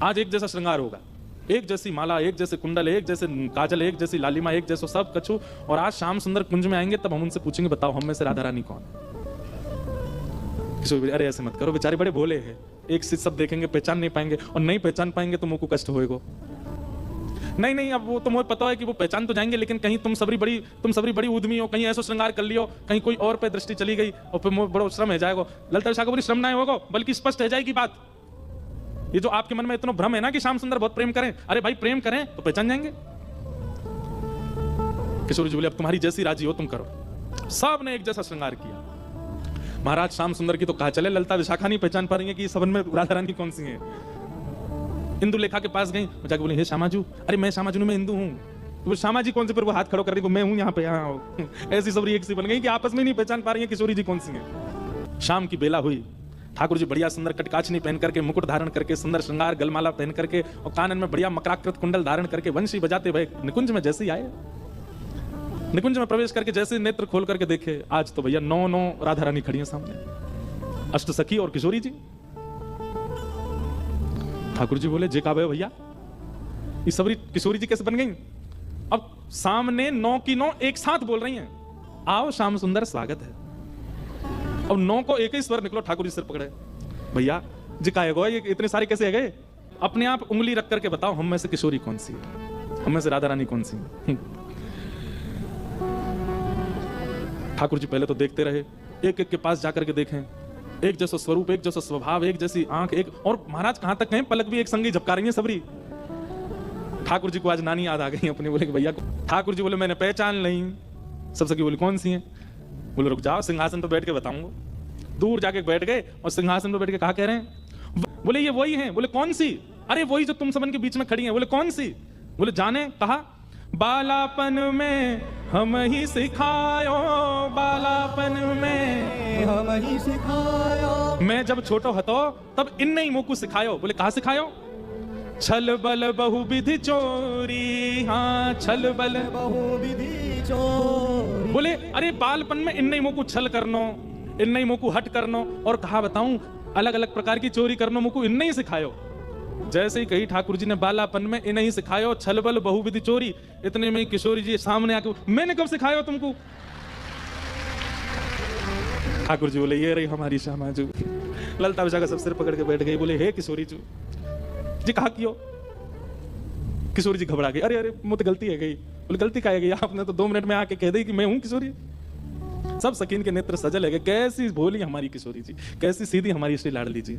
आज एक जैसा श्रृंगार होगा, एक जैसी माला, एक जैसे कुंडल, एक जैसे काजल, एक जैसी लालिमा, एक जैसा सब कछु। और आज श्याम सुंदर कुंज में आएंगे तब हम उनसे पूछेंगे बताओ हम में से राधा रानी कौन है। अरे ऐसे मत करो, बेचारे बड़े भोले हैं, एक से सब देखेंगे पहचान नहीं पाएंगे, और नहीं पहचान पाएंगे तो मुंह को कष्ट होएगा। नहीं नहीं, अब वो तो मुझे पता है कि वो पहचान तो जाएंगे, लेकिन कहीं तुम सबरी बड़ी उद्यमी हो, कहीं ऐसा श्रृंगार कर लियो, कहीं कोई और पे दृष्टि चली गई और फिर बड़ा श्रम है जाएगा। ललिता विशाखा बोली श्रम ना होगा, बल्कि स्पष्ट है जाएगी बात। ये जो आपके मन में इतना भ्रम है ना कि श्याम सुंदर बहुत प्रेम करें, अरे भाई प्रेम करें तो पहचान जाएंगे। किशोरी जी बोले अब तुम्हारी जैसी राजी हो तुम करो। सब ने एक जैसा श्रृंगार किया। महाराज श्याम सुंदर की तो कहा चले, ललिता विशाखा नहीं पहचान पा रही है कि सबन में राधा रानी कौन सी है। इंदु लेखा के पास गई, जाके बोले हे श्यामाजू, अरे मैं श्यामाजू मैं इंदु हूँ। वो श्यामा जी कौन से, पर वो हाथ खड़ो कर रही, मैं हूँ यहाँ पे, यहाँ ऐसी सबरी एक सी बन गई कि आपस में नहीं पहचान पा रही है किशोरी जी कौन सी है। शाम की बेला हुई, ठाकुर जी बढ़िया सुंदर कटकाचनी पहन करके, मुकुट धारण करके, सुंदर श्रृंगार गलमाला पहन करके और कानन में बढ़िया मकराकृत कुंडल धारण करके वंशी बजाते हुए निकुंज में जैसे ही आए। निकुंज में प्रवेश करके जैसे नेत्र खोल करके देखे, आज तो भैया 9 राधा रानी खड़ी हैं सामने, अष्ट सखी और किशोरी जी। ठाकुर जी बोले जे का भैया ये सबरी किशोरी जी कैसे बन गई। अब सामने 9 की 9 एक साथ बोल रही हैं, आओ श्याम सुंदर स्वागत है। अब 9 को एक ही स्वर निकलो, ठाकुर जी सिर पकड़े, भैया जी का है ये इतने सारे कैसे है गए। अपने आप उंगली रख करके बताओ हम में से किशोरी कौन सी है, हम में से राधा रानी कौन सी है। ठाकुर जी पहले तो देखते रहे, एक एक के पास जाकर के देखें, एक जैसा स्वरूप, एक जैसा स्वभाव, एक जैसी आंख, एक और महाराज कहां तक कहें पलक भी एक संगी झपका रही है सबरी। ठाकुर जी को आज नानी याद आ गई अपने, बोले भैया ठाकुर जी बोले मैंने पहचान नहीं। सब सखी बोले कौन सी है, बोले रुक जाओ सिंहासन पर बैठ के बताऊंगा। दूर जाके बैठ गए और सिंहासन पर बैठ के कहा कह रहे हैं, बोले ये वही है। बोले कौन सी, अरे वही जो तुम सबन के बीच में खड़ी है। बोले कौन सी, बोले जाने। कहा बालापन में हम ही सिखायो, बालापन में हम ही सिखायो, मैं जब छोटो हतो तब इन नहीं मुकु सिखायो। बोले कहा सिखायो, छल बल बहुविधि चोरी, हाँ छल बल बहुविधि चोरी। बोले अरे बालपन में इन नहीं मुकु छल करनो, इन नहीं मुकु हट करनो, और कहा बताऊं अलग अलग प्रकार की चोरी करनो मुकु इन नहीं सिखायो। जैसे ही कही ठाकुर जी ने बालापन में इन नहीं सिखायो, छल बल बहुविधि चोरी, इतने में किशोरी जी सामने आके मैंने कब सिखायो तुमको। ठाकुर जी बोले ये रही हमारी श्यामाजू। ललिता विशाखा सब सिर पकड़ के बैठ गई, बोले हे किशोरी जी कहा कियो। किशोरी जी घबरा गई, अरे अरे मुझे गलती है गई। बोले गलती का है गई, आपने तो 2 मिनट में आके कह दी कि मैं हूं किशोरी। सब सकीन के नेत्र सजल है, कैसी भोली हमारी किशोरी जी, कैसी सीधी हमारी श्री लाडली जी।